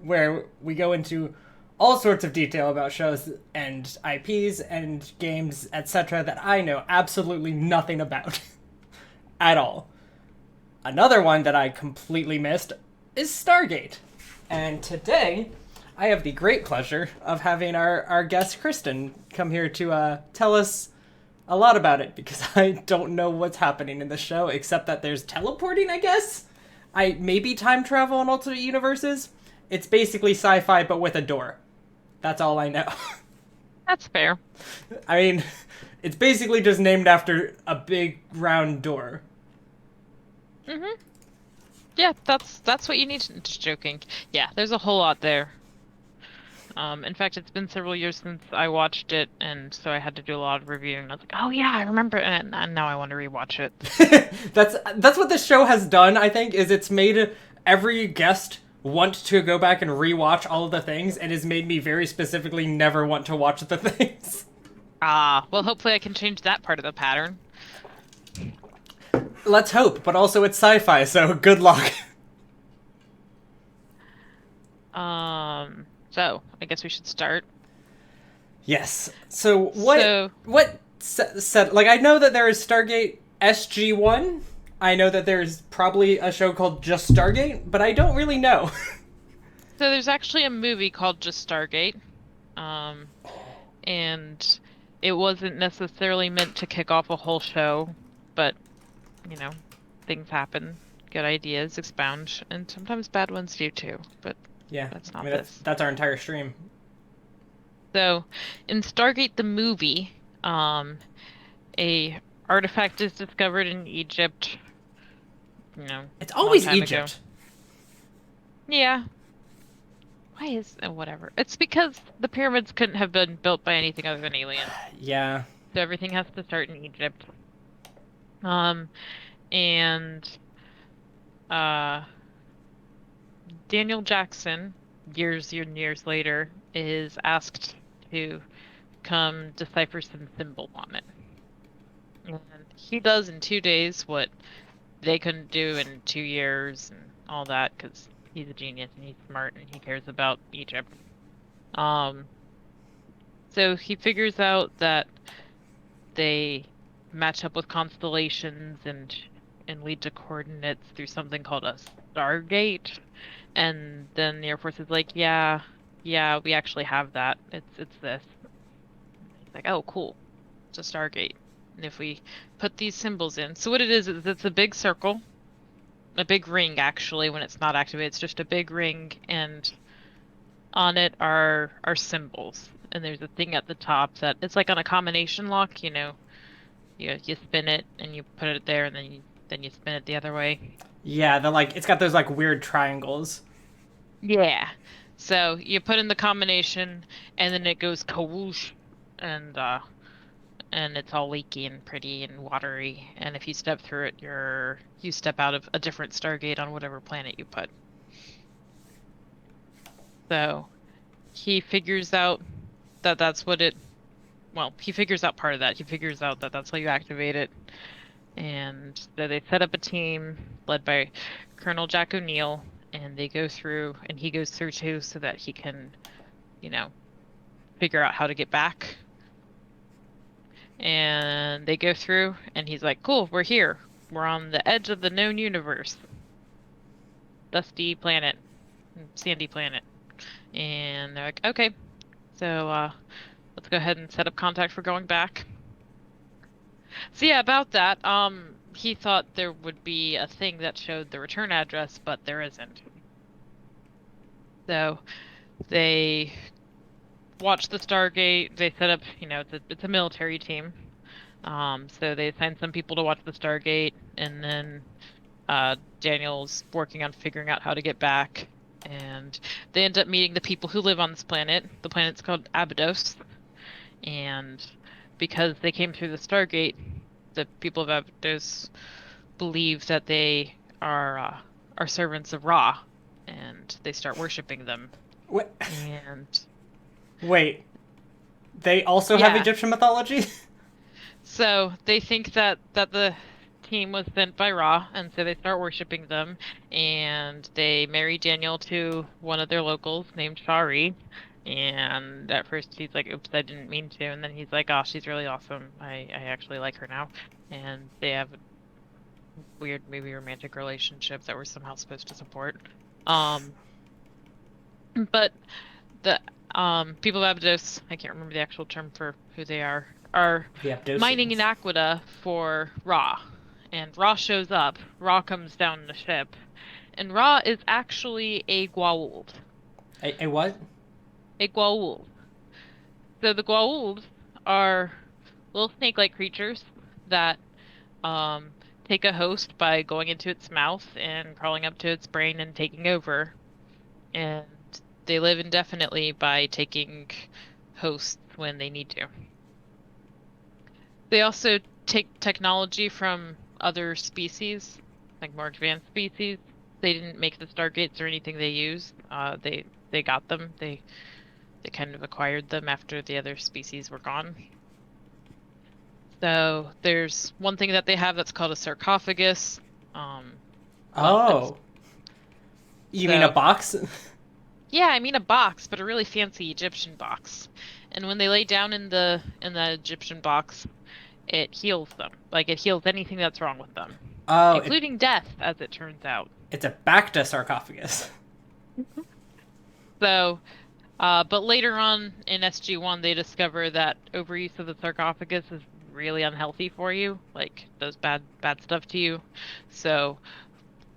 where we go into all sorts of detail about shows and IPs and games, etc., that I know absolutely nothing about at all. Another one that I completely missed is Stargate. And today, I have the great pleasure of having our guest Kristin come here to tell us a lot about it, because I don't know what's happening in the show except that there's teleporting, I guess. I maybe time travel in alternate universes. It's basically sci-fi but with a door. That's all I know. That's fair. I mean, it's basically just named after a big round door. hmm Yeah, that's what you need. Just joking. Yeah, there's a whole lot there. In fact, it's been several years since I watched it, and so I had to do a lot of reviewing. I was like, oh yeah, I remember, and now I want to rewatch it. That's what this show has done, I think, is it's made every guest want to go back and rewatch all of the things, and has made me very specifically never want to watch the things. Ah, well, hopefully I can change that part of the pattern. Let's hope, but also it's sci-fi, so good luck. So I guess we should start. Yes. So So what said, like, I know that there is Stargate SG-1. I know that there's probably a show called Just Stargate, but I don't really know. So there's actually a movie called Just Stargate, um, and it wasn't necessarily meant to kick off a whole show, but you know, things happen. Good ideas expound, and sometimes bad ones do too. But Yeah. that's I not mean, this. that's our entire stream. So, in Stargate the movie, a artifact is discovered in Egypt, It's a long always time ago. Egypt. Yeah. Why is whatever? It's because the pyramids couldn't have been built by anything other than aliens. Yeah. So everything has to start in Egypt. Um, and uh, Daniel Jackson, years and years later, is asked to come decipher some symbols on it. And he does in 2 days what they couldn't do in 2 years and all that because he's a genius and he's smart and he cares about Egypt. Um, so he figures out that they match up with constellations and lead to coordinates through something called a Stargate. And then the Air Force is like, yeah, yeah, we actually have that. It's this. It's like, oh, cool. It's a Stargate. And if we put these symbols in, so what it is it's a big circle, a big ring actually. When it's not activated, it's just a big ring, and on it are symbols. And there's a thing at the top that it's like on a combination lock. You spin it and you put it there, and then you spin it the other way. Yeah, the like it's got those like weird triangles. Yeah. So you put in the combination, and then it goes kawoosh, and it's all leaky and pretty and watery. And if you step through it, you step out of a different Stargate on whatever planet you put. So he figures out that that's what it. Well, he figures out part of that. He figures out that that's how you activate it, and that they set up a team led by Colonel Jack O'Neill, and they go through, and he goes through too, so that he can, you know, figure out how to get back. And they go through, and he's like, "Cool, we're here. We're on the edge of the known universe, dusty planet, sandy planet." And they're like, "Okay, so let's go ahead and set up contact for going back." So yeah, about that, he thought there would be a thing that showed the return address, but there isn't. So they watch the Stargate. They set up, it's a military team. So they assign some people to watch the Stargate, and then Daniel's working on figuring out how to get back. And they end up meeting the people who live on this planet. The planet's called Abydos, and because they came through the Stargate, the people of Abydos believe that they are servants of Ra, and they start worshiping them. Wait, And wait. They also have yeah, Egyptian mythology? so they think that the team was sent by Ra, and so they start worshiping them, and they marry Daniel to one of their locals named Shari. And at first he's like, "Oops, I didn't mean to," and then he's like, "Oh, she's really awesome. I actually like her now." And they have a weird, maybe romantic relationship that we're somehow supposed to support. But the people of Abdos, I can't remember the actual term for who they are The mining an Abdosians. aqueduct for Ra. And Ra shows up. Ra comes down in a ship. And Ra is actually a Goa'uld. A what? A Goa'uld. So the Goa'uld are little snake-like creatures that um, take a host by going into its mouth and crawling up to its brain and taking over. And they live indefinitely by taking hosts when they need to. They also take technology from other species, like more advanced species. They didn't make the Stargates or anything they use. They got them. They kind of acquired them after the other species were gone. So there's one thing that they have that's called a sarcophagus. Well, it's Oh. You mean a so box? yeah, I mean a box, but a really fancy Egyptian box. And when they lay down in the Egyptian box, it heals them. Like it heals anything that's wrong with them, Oh, including death, as it turns out. it's a Bacta sarcophagus. So, but later on in SG-1, they discover that overuse of the sarcophagus is really unhealthy for you, like does bad stuff to you. So,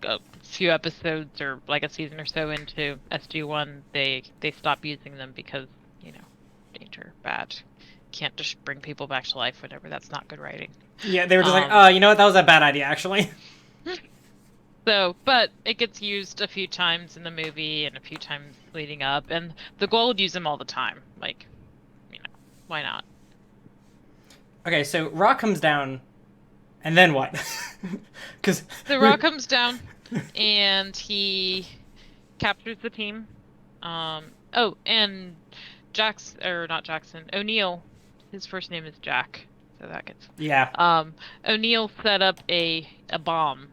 a few episodes or like a season or so into SG-1, they stop using them because, you know, danger, bad. Can't just bring people back to life, whatever. That's not good writing. Yeah, they were just like, Um, oh, you know what? That was a bad idea, actually. So, but it gets used a few times in the movie and a few times leading up, and the Goa'uld use them all the time. Like, you know, why not? Okay, so Ra comes down, and then what? Because So Ra comes down, and he captures the team. Oh, and or not Jackson, O'Neill. His first name is Jack, so that gets. yeah, O'Neill set up a bomb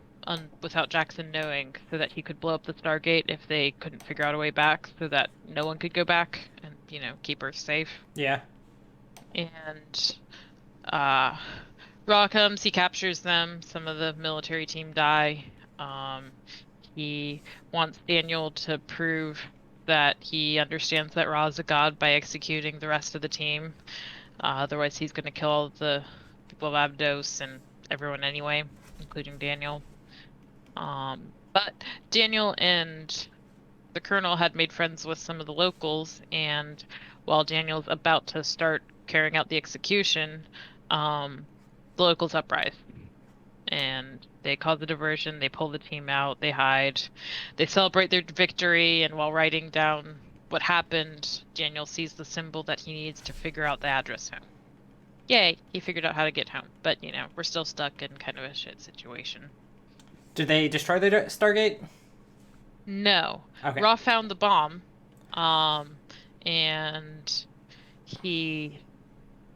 without Jackson knowing, so that he could blow up the Stargate if they couldn't figure out a way back, so that no one could go back and keep Earth safe. yeah. And uh, Ra comes, he captures them. Some of the military team die. Um, he wants Daniel to prove that he understands that Ra is a god by executing the rest of the team. Otherwise, he's going to kill all the people of Abdos and everyone anyway, including Daniel. But Daniel and the colonel had made friends with some of the locals, and while Daniel's about to start carrying out the execution, the locals uprise. And they cause a diversion, they pull the team out, they hide, they celebrate their victory, and while writing down what happened, Daniel sees the symbol that he needs to figure out the address home. Yay, he figured out how to get home, but we're still stuck in kind of a shit situation. Did they destroy the Stargate? No. Okay. Ra found the bomb, and he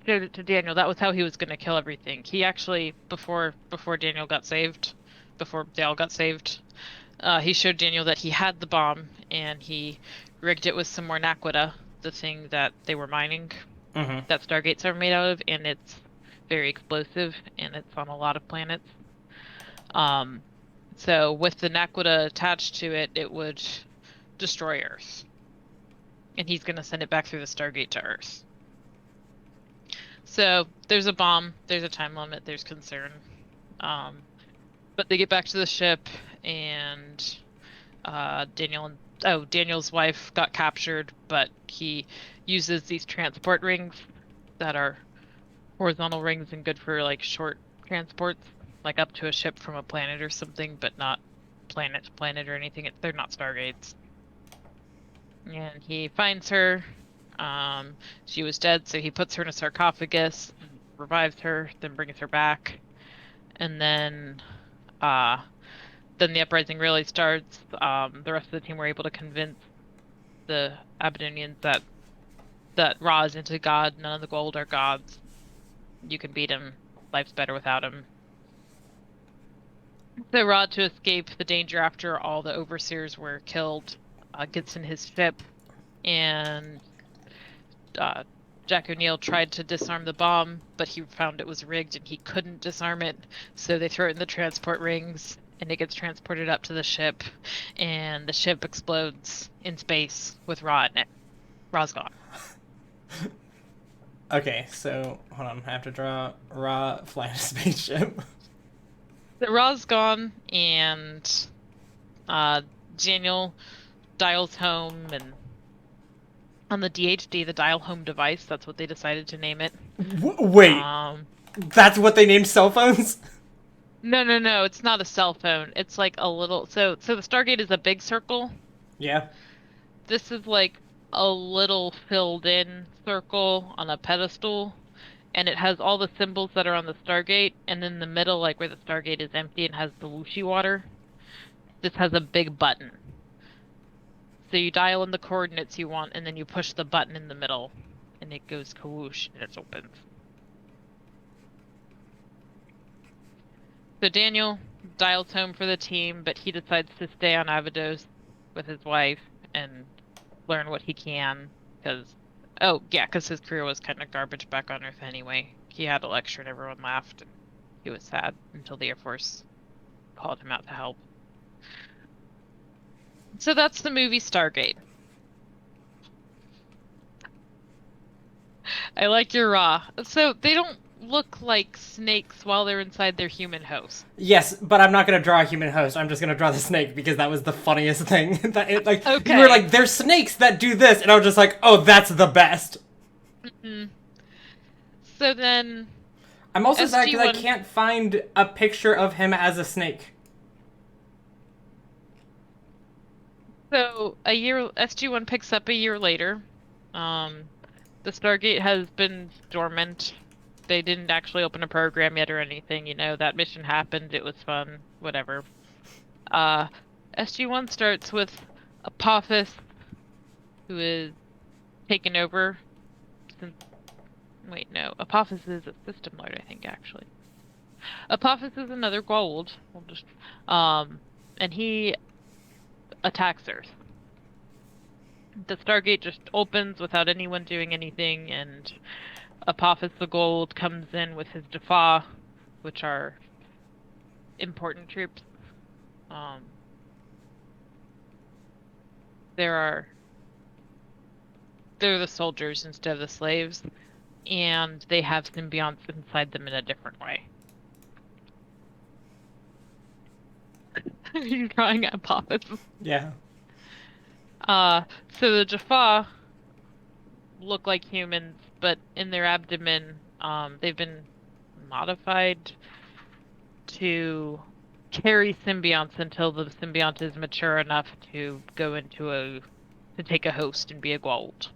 showed it to Daniel. That was how he was going to kill everything. He actually, before Daniel got saved, before they all got saved, he showed Daniel that he had the bomb, and he rigged it with some more naquita, the thing that they were mining, that Stargates are made out of, and it's very explosive, and it's on a lot of planets. So with the naquita attached to it, it would destroy Earth. And he's going to send it back through the Stargate to Earth. So there's a bomb, there's a time limit, there's concern. But they get back to the ship, and Daniel's wife got captured, but he uses these transport rings that are horizontal rings and good for like short transports, like up to a ship from a planet or something, but not planet to planet or anything. They're not Stargates. And he finds her. She was dead, so he puts her in a sarcophagus, revives her, then brings her back. And then the uprising really starts. The rest of the team were able to convince the Abydonians that Ra is into God. None of the Goa'uld are gods. You can beat him. Life's better without him. So Rod, to escape the danger after all the overseers were killed, gets in his ship, and Jack O'Neill tried to disarm the bomb, but he found it was rigged and he couldn't disarm it. So they throw it in the transport rings, and it gets transported up to the ship, and the ship explodes in space with Ra in it. Ra's gone. Okay, so hold on. I have to draw Ra flying a spaceship. So Ra's gone, and uh, Daniel dials home, and on the DHD, the dial home device, that's what they decided to name it. Wait, that's what they named cell phones? No, it's not a cell phone. It's like a little, so the Stargate is a big circle. Yeah. This is like a little filled in circle on a pedestal, and it has all the symbols that are on the Stargate, and in the middle, like where the Stargate is empty and has the whooshy water, this has a big button. So you dial in the coordinates you want, and then you push the button in the middle, and it goes kawoosh, and it opens. So Daniel dials home for the team, but he decides to stay on Abydos with his wife and learn what he can, because, oh, yeah, because his career was kind of garbage back on Earth anyway. He had a lecture and everyone laughed, and he was sad until the Air Force called him out to help. So that's the movie Stargate. I like your Raw. So they don't look like snakes while they're inside their human host. Yes, but I'm not gonna draw a human host. I'm just gonna draw the snake because that was the funniest thing. That it, like Okay. you were like, "There's snakes that do this," and I was just like, "Oh, that's the best." Mm-mm. So then, I'm also sad because I SG-1 can't find a picture of him as a snake. So SG-1 picks up a year later. The Stargate has been dormant. They didn't actually open a program yet or anything. You know, that mission happened. It was fun. Whatever. SG-1 starts with Apophis, who is taken over since... Wait, no. Apophis is a system lord, I think, actually. Apophis is another Goa'uld. We'll just... And he attacks Earth. The Stargate just opens without anyone doing anything, and Apophis the Gold comes in with his Jaffa, which are important troops. They're the soldiers instead of the slaves, and they have symbionts inside them in a different way. Are you drawing Apophis? Yeah. So the Jaffa look like humans, but in their abdomen, they've been modified to carry symbionts until the symbiont is mature enough to go into to take a host and be a Goa'uld.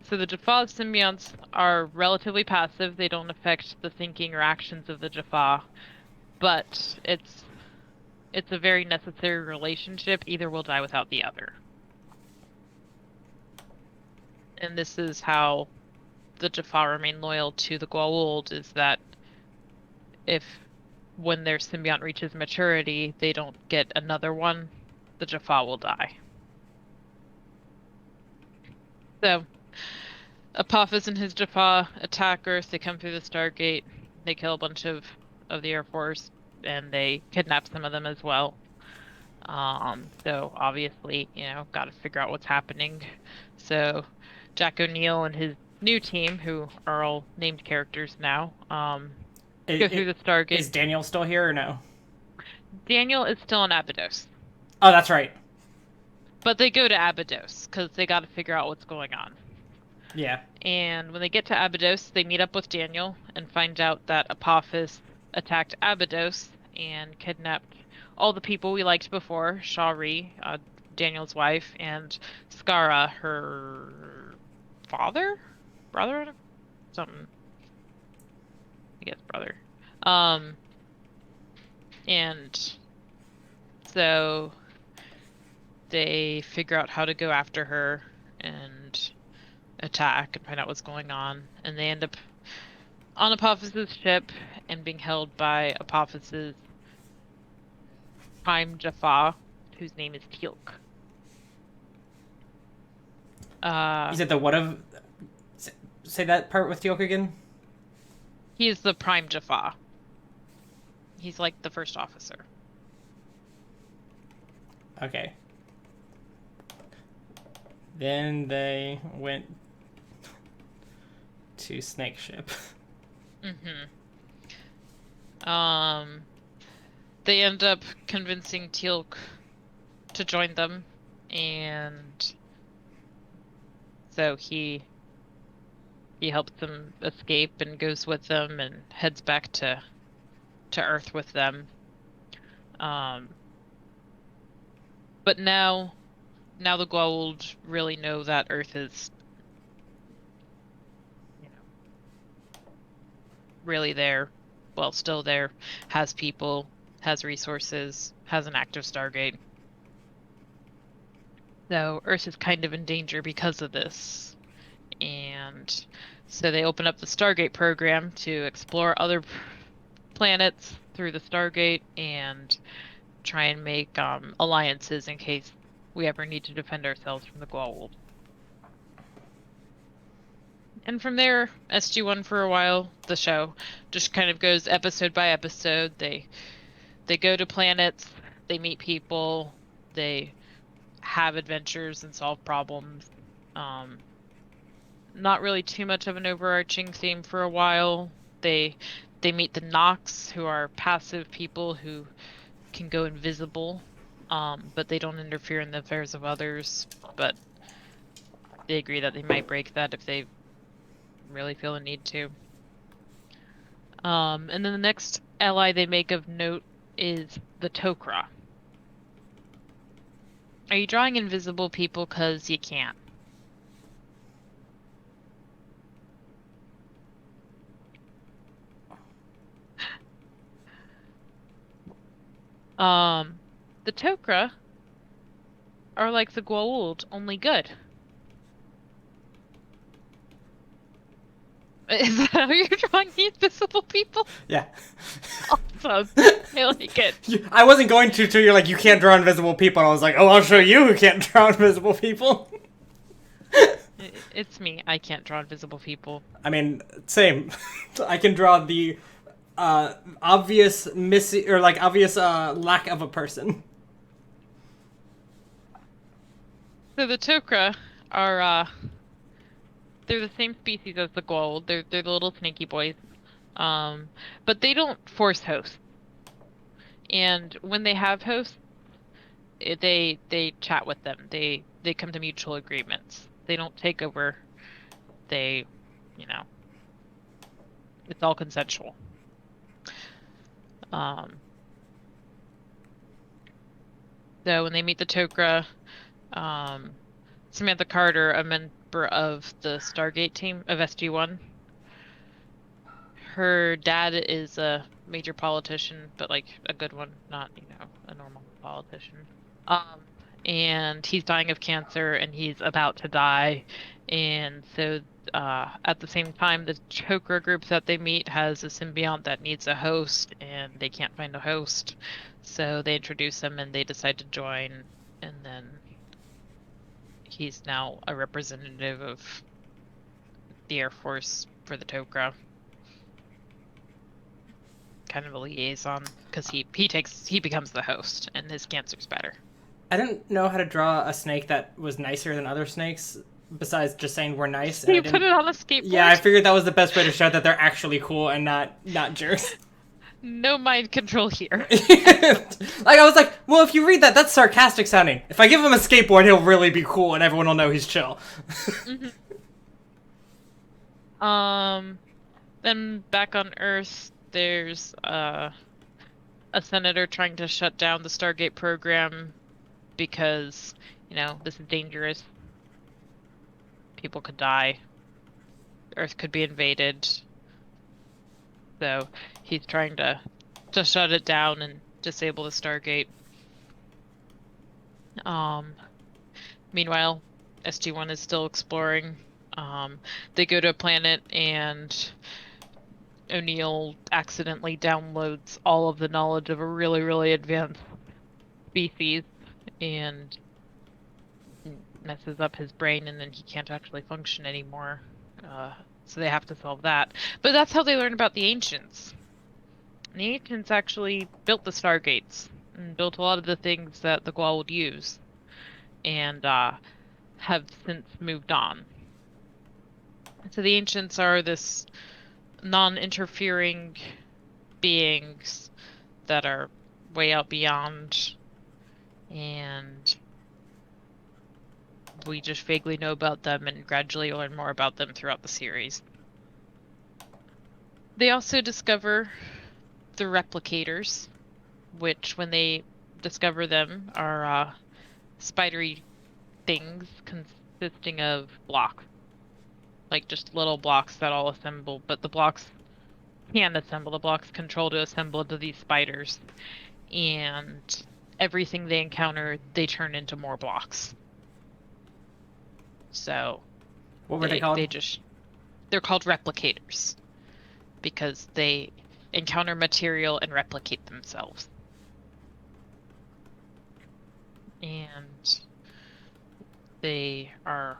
So the Jaffa symbionts are relatively passive. They don't affect the thinking or actions of the Jaffa, but it's a very necessary relationship. Either will die without the other. And this is how the Jaffa remain loyal to the Goa'uld, is that when their symbiont reaches maturity, they don't get another one, the Jaffa will die. So, Apophis and his Jaffa attack Earth. They come through the Stargate. They kill a bunch of the Air Force, and they kidnap some of them as well. So obviously, got to figure out what's happening. So, Jack O'Neill and his new team, who are all named characters now, go through the Stargate. Is Daniel still here or no? Daniel is still on Abydos. Oh, that's right. But they go to Abydos because they got to figure out what's going on. Yeah. And when they get to Abydos, they meet up with Daniel and find out that Apophis attacked Abydos and kidnapped all the people we liked before, Shari, Daniel's wife, and Skara, her brother? Something. I guess brother. And so they figure out how to go after her and attack and find out what's going on, and they end up on Apophis's ship and being held by Apophis's Prime Jaffa, whose name is Teal'c. You said the what of? Say that part with Teal'c again. He is the Prime Jaffa. He's like the first officer. Okay. Then they went to Snake Ship. They end up convincing Teal'c to join them, and so he helps them escape and goes with them and heads back to Earth with them. But now the Goa'uld really know that Earth is, really there. Well, still there. Has people, has resources, has an active Stargate. So Earth is kind of in danger because of this. And so they open up the Stargate program to explore other planets through the Stargate and try and make alliances in case we ever need to defend ourselves from the Goa'uld. And from there, SG-1 for a while, the show just kind of goes episode by episode. They go to planets, they meet people, they have adventures and solve problems. Not really too much of an overarching theme for a while. They meet the Nox, who are passive people who can go invisible, but they don't interfere in the affairs of others. But they agree that they might break that if they really feel a need to. And then the next ally they make of note is the Tok'ra. Are you drawing invisible people because you can't? The Tok'ra are like the Goa'uld, only good. Is that how you're drawing the invisible people? Yeah. Awesome. I like it. I wasn't going to till you're like, you can't draw invisible people. And I was like, oh, I'll show you who can't draw invisible people. It's me. I can't draw invisible people. I mean, same. I can draw the obvious missing or like obvious lack of a person. So the Tok'ra are they're the same species as the Goa'uld. They're the little snaky boys. But they don't force hosts. And when they have hosts, they chat with them. They come to mutual agreements. They don't take over. They, it's all consensual. So when they meet the Tok'ra, Samantha Carter, a member of the Stargate team of SG-1, her dad is a major politician, but like a good one, not, a normal politician. And he's dying of cancer and he's about to die. And so at the same time, the Tok'ra group that they meet has a symbiont that needs a host and they can't find a host. So they introduce him and they decide to join. And then he's now a representative of the Air Force for the Tok'ra. Kind of a liaison, because he becomes the host and his cancer's better. I didn't know how to draw a snake that was nicer than other snakes, besides just saying we're nice. You put it on a skateboard? Yeah, I figured that was the best way to show that they're actually cool and not jerks. No mind control here. Like, I was like, well, if you read that, that's sarcastic sounding. If I give him a skateboard, he'll really be cool and everyone will know he's chill. Then back on Earth, there's a senator trying to shut down the Stargate program because, this is dangerous. People could die. Earth could be invaded. So he's trying to shut it down and disable the Stargate. Meanwhile, SG-1 is still exploring. They go to a planet and O'Neill accidentally downloads all of the knowledge of a really, really advanced species and messes up his brain, and then he can't actually function anymore. So they have to solve that. But that's how they learn about the ancients. And the ancients actually built the Stargates and built a lot of the things that the Gwal would use, and have since moved on. So the ancients are this non-interfering beings that are way out beyond, and we just vaguely know about them and gradually learn more about them throughout the series. They also discover the replicators, which when they discover them are spidery things consisting of blocks, like just little blocks that all assemble, but the blocks can assemble, the blocks control to assemble into these spiders, and everything they encounter, they turn into more blocks. So What were they called? they're called replicators because they encounter material and replicate themselves. And they are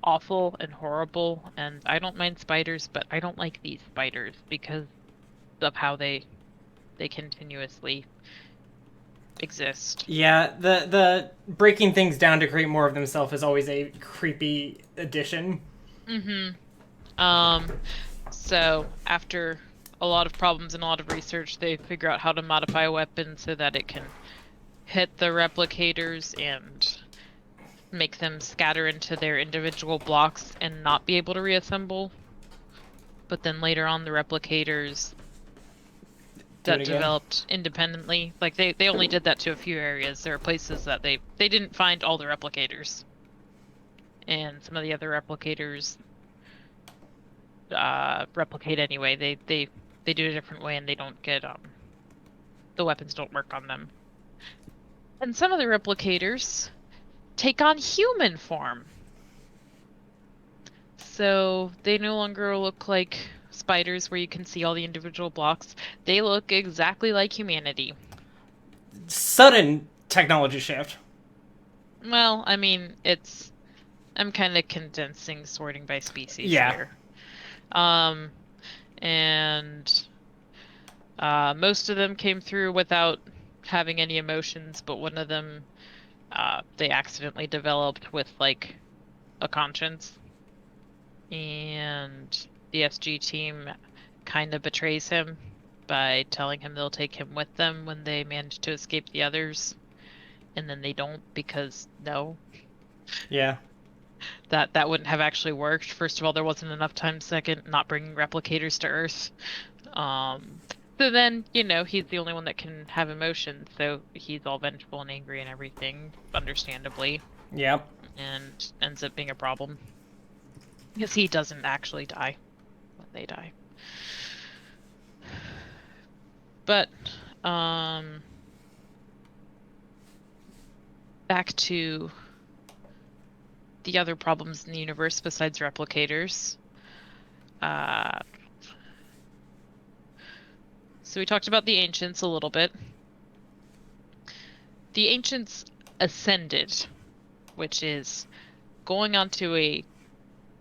awful and horrible, and I don't mind spiders, but I don't like these spiders because of how they continuously exist. Yeah, the breaking things down to create more of themselves is always a creepy addition. So after a lot of problems and a lot of research, they figure out how to modify a weapon so that it can hit the replicators and make them scatter into their individual blocks and not be able to reassemble. But then later on, the replicators that developed independently, like they only did that to a few areas. There are places that they didn't find all the replicators, and some of the other replicators replicate anyway. They do it a different way, and they don't get the weapons don't work on them. And some of the replicators take on human form. So they no longer look like spiders where you can see all the individual blocks. They look exactly like humanity. Sudden technology shift. Well, I mean, I'm kind of condensing sorting by species here. And most of them came through without having any emotions, but one of them they accidentally developed with like a conscience. And the SG team kind of betrays him by telling him they'll take him with them when they manage to escape the others. And then they don't because no. Yeah. That wouldn't have actually worked. First of all, there wasn't enough time. Second, not bringing replicators to Earth. So then, he's the only one that can have emotions, so he's all vengeful and angry and everything, understandably. Yep. And ends up being a problem. Because he doesn't actually die when they die. But, back to the other problems in the universe besides replicators. So we talked about the ancients a little bit. The ancients ascended, which is going onto a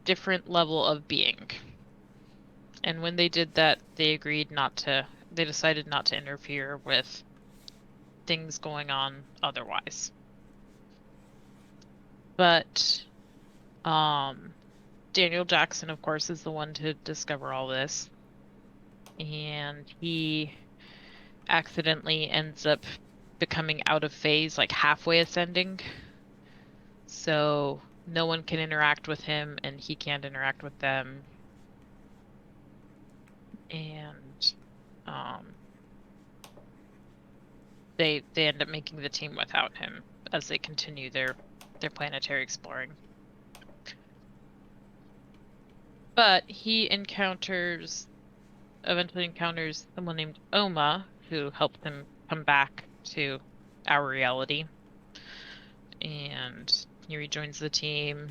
different level of being. And when they did that, they decided not to interfere with things going on otherwise. But Daniel Jackson, of course, is the one to discover all this. And he accidentally ends up becoming out of phase, like halfway ascending. So no one can interact with him, and he can't interact with them. And they end up making the team without him as they continue their planetary exploring. But he eventually encounters someone named Oma, who helps him come back to our reality. And he rejoins the team,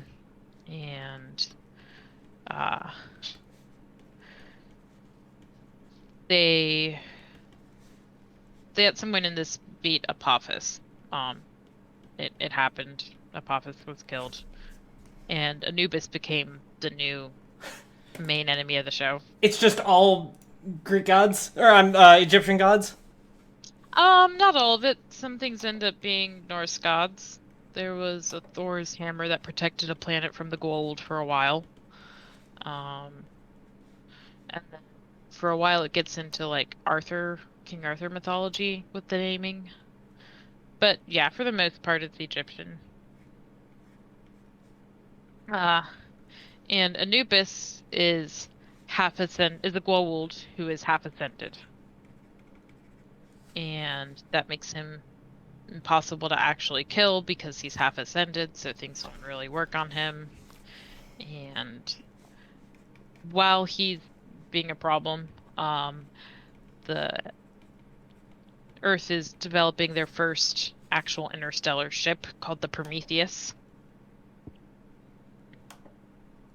and they had someone in this beat Apophis. Um, it happened. Apophis was killed, and Anubis became the new main enemy of the show. It's just all Greek gods or Egyptian gods. Not all of it. Some things end up being Norse gods. There was a Thor's hammer that protected a planet from the gold for a while. Um, and then for a while it gets into like King Arthur mythology with the naming. But yeah, for the most part it's Egyptian. Uh, and Anubis is is a Goa'uld who is half ascended. And that makes him impossible to actually kill because he's half ascended, so things don't really work on him. And while he's being a problem, the Earth is developing their first actual interstellar ship called the Prometheus.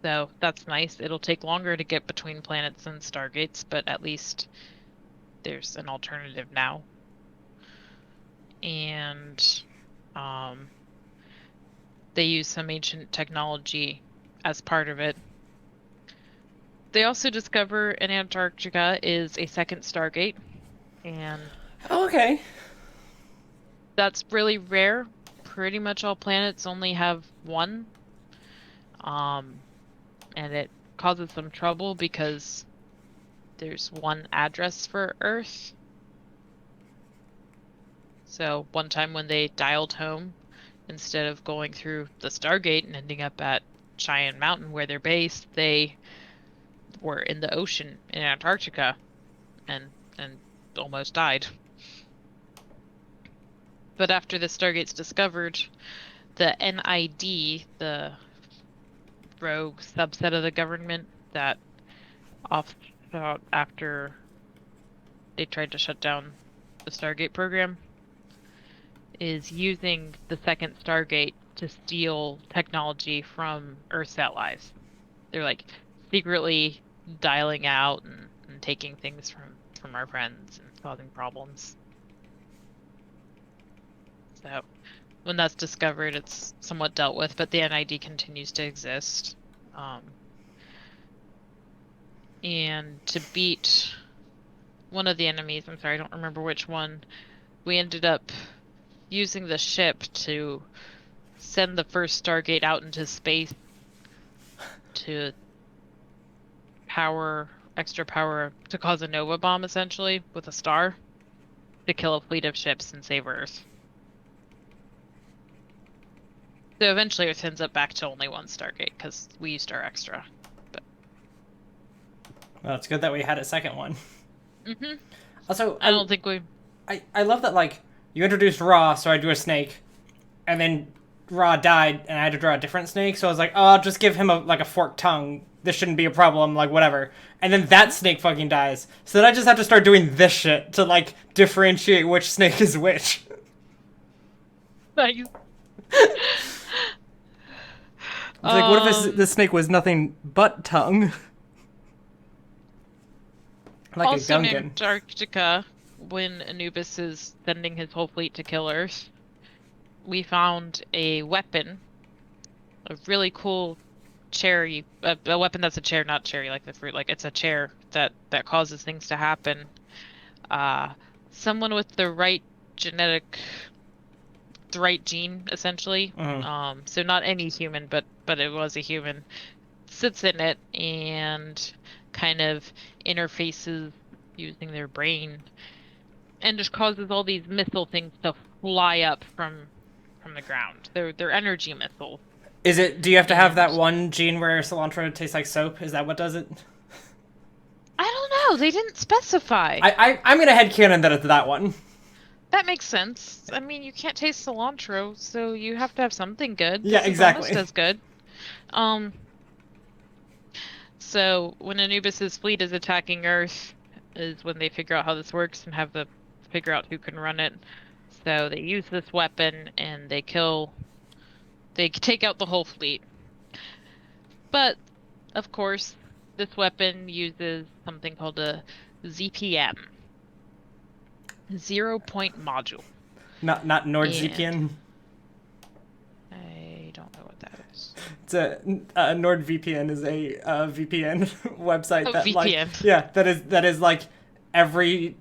So that's nice. It'll take longer to get between planets and stargates, but at least there's an alternative now. And they use some ancient technology as part of it. They also discover in Antarctica is a second Stargate, and Oh, okay. that's really rare. Pretty much all planets only have one. And it causes some trouble because there's one address for Earth. So one time when they dialed home, instead of going through the Stargate and ending up at Cheyenne Mountain where they're based, they were in the ocean in Antarctica and almost died. But after the Stargate's discovered, the NID, the rogue subset of the government that after they tried to shut down the Stargate program, is using the second Stargate to steal technology from Earth's allies. They're like secretly dialing out and taking things from our friends and causing problems. So when that's discovered, it's somewhat dealt with, but the NID continues to exist. And to beat one of the enemies, I'm sorry, I don't remember which one, we ended up using the ship to send the first Stargate out into space to extra power to cause a Nova bomb, essentially, with a star, to kill a fleet of ships and save Earth. So eventually Earth ends up back to only one Stargate, because we used our extra. But Well, it's good that we had a second one. mm-hmm. Also, I don't think we... I love that, like, you introduced Ra, so I drew a snake, and then Ra died, and I had to draw a different snake, so I was like, oh, I'll just give him a forked tongue. This shouldn't be a problem, like, whatever. And then that snake fucking dies. So then I just have to start doing this shit to, like, differentiate which snake is which. Nice. It's like, what if this snake was nothing but tongue? Like also a in Gungan. Antarctica, when Anubis is sending his whole fleet to kill Earth, we found a weapon, a really cool cherry, a weapon that's a chair, not cherry like the fruit, like it's a chair that causes things to happen. Someone with the right gene, essentially. Mm-hmm. So not any human, but it was a human, sits in it and kind of interfaces using their brain and just causes all these missile things to fly up from the ground. They're energy missiles. Do you have to have that And one gene where cilantro tastes like soap? Is that what does it? I don't know. They didn't specify. I'm gonna headcanon that it's that one. That makes sense. I mean, you can't taste cilantro, so you have to have something good. Yeah, This is exactly. almost as good. So when Anubis's fleet is attacking Earth, is when they figure out how this works and have to figure out who can run it. So they use this weapon and they take out the whole fleet. But of course, this weapon uses something called a ZPM. 0-point module. Not And NordVPN. I don't know what that is. It's NordVPN is a VPN website Oh, that VPN. that is like every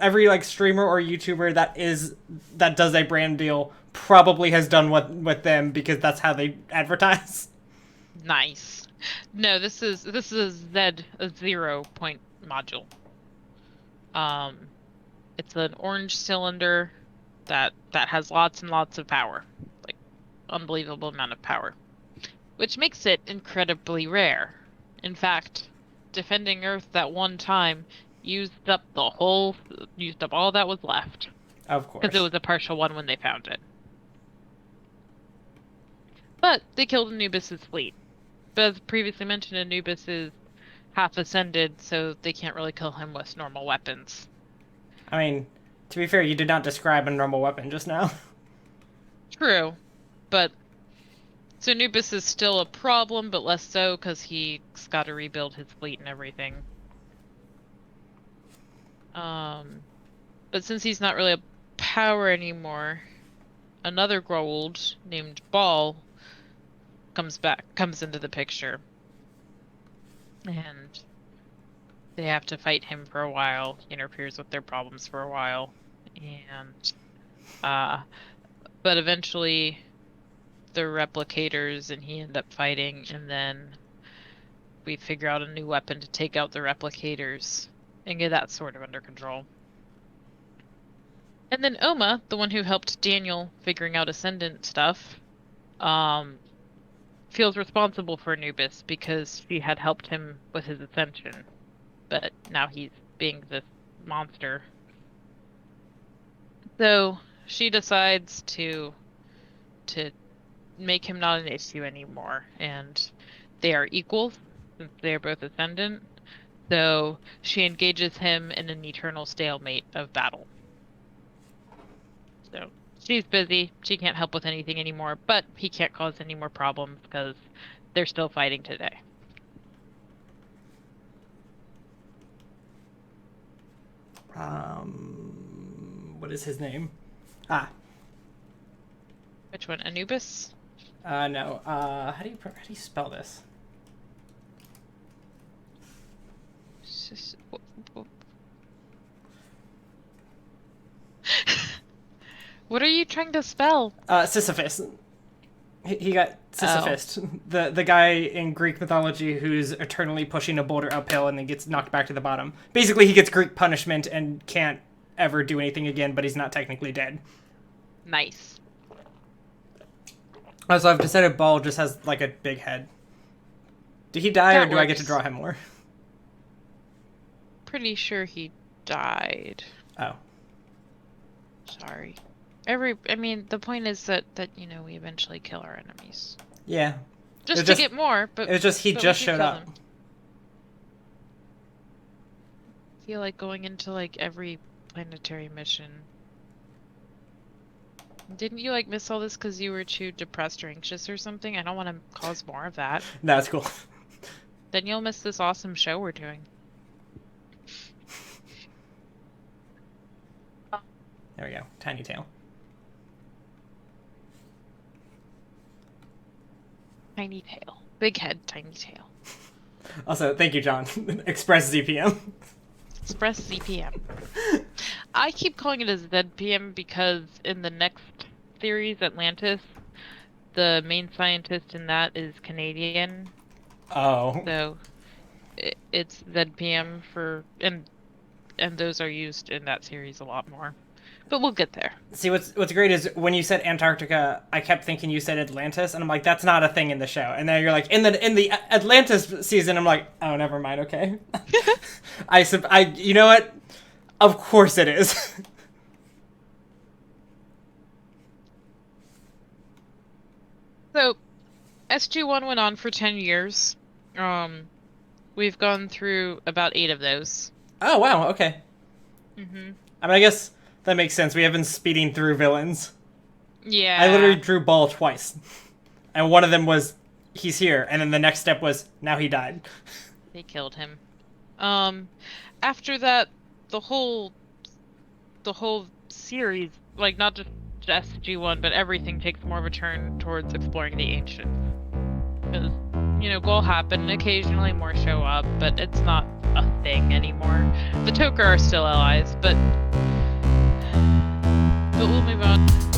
every like streamer or YouTuber that does a brand deal probably has done with them because that's how they advertise. Nice. No, this is Z, a 0-point module. It's an orange cylinder that has lots and lots of power, like unbelievable amount of power, which makes it incredibly rare. In fact, defending Earth that one time used up all that was left Of because it course. was a partial one when they found it. But they killed Anubis's fleet. But as previously mentioned, Anubis is half ascended, so they can't really kill him with normal weapons. I mean, to be fair, you did not describe a normal weapon just now. True, but so Anubis is still a problem, but less so because he's got to rebuild his fleet and everything. But since he's not really a power anymore, another Goa'uld named Ball comes into the picture. And they have to fight him for a while. He interferes with their problems for a while. And but eventually the replicators and he end up fighting, and then we figure out a new weapon to take out the replicators and get that sort of under control. And then Oma, the one who helped Daniel figuring out Ascendant stuff, feels responsible for Anubis because she had helped him with his ascension. But now he's being this monster. So she decides to make him not an issue anymore, and they are equals since they are both ascendant. So she engages him in an eternal stalemate of battle. So she's busy. She can't help with anything anymore, but he can't cause any more problems because they're still fighting today. What is his name? Which one? Anubis? No. How do you spell this? What are you trying to spell? Sisyphus. He got Sisyphus, the guy in Greek mythology who's eternally pushing a boulder uphill and then gets knocked back to the bottom. Basically, he gets Greek punishment and can't ever do anything again, but he's not technically dead. Nice. So I've decided Ball just has like a big head. Did he die, That or do I get works. to draw him more? Pretty sure he died. Oh. Sorry. I mean, the point is that we eventually kill our enemies. Yeah. Just to get more, but it was just he but just we do showed kill up. them. I feel like going into like every planetary mission. Didn't you like miss all this because you were too depressed or anxious or something? I don't want to cause more of that. No, that's cool. Then you'll miss this awesome show we're doing. There we go. Tiny tail. Tiny tail. Big head, tiny tail. Also, thank you, John. Express ZPM. Express ZPM. I keep calling it a ZPM because in the next series, Atlantis, the main scientist in that is Canadian. Oh. So it's ZPM and those are used in that series a lot more. But we'll get there. See, what's great is when you said Antarctica, I kept thinking you said Atlantis, and I'm like, that's not a thing in the show. And then you're like, in the Atlantis season, I'm like, oh, never mind, okay. You know what? Of course it is. So, SG-1 went on for 10 years. We've gone through about 8 of those. Oh, wow, okay. Mm-hmm. I mean, I guess that makes sense. We have been speeding through villains. Yeah. I literally drew Ball twice. And one of them was, he's here. And then the next step was, now he died. They killed him. After that, the whole series, like not just SG-1, but everything takes more of a turn towards exploring the ancients. Because, Ghoul happen, and occasionally more show up, but it's not a thing anymore. The Toker are still allies, but we'll move on.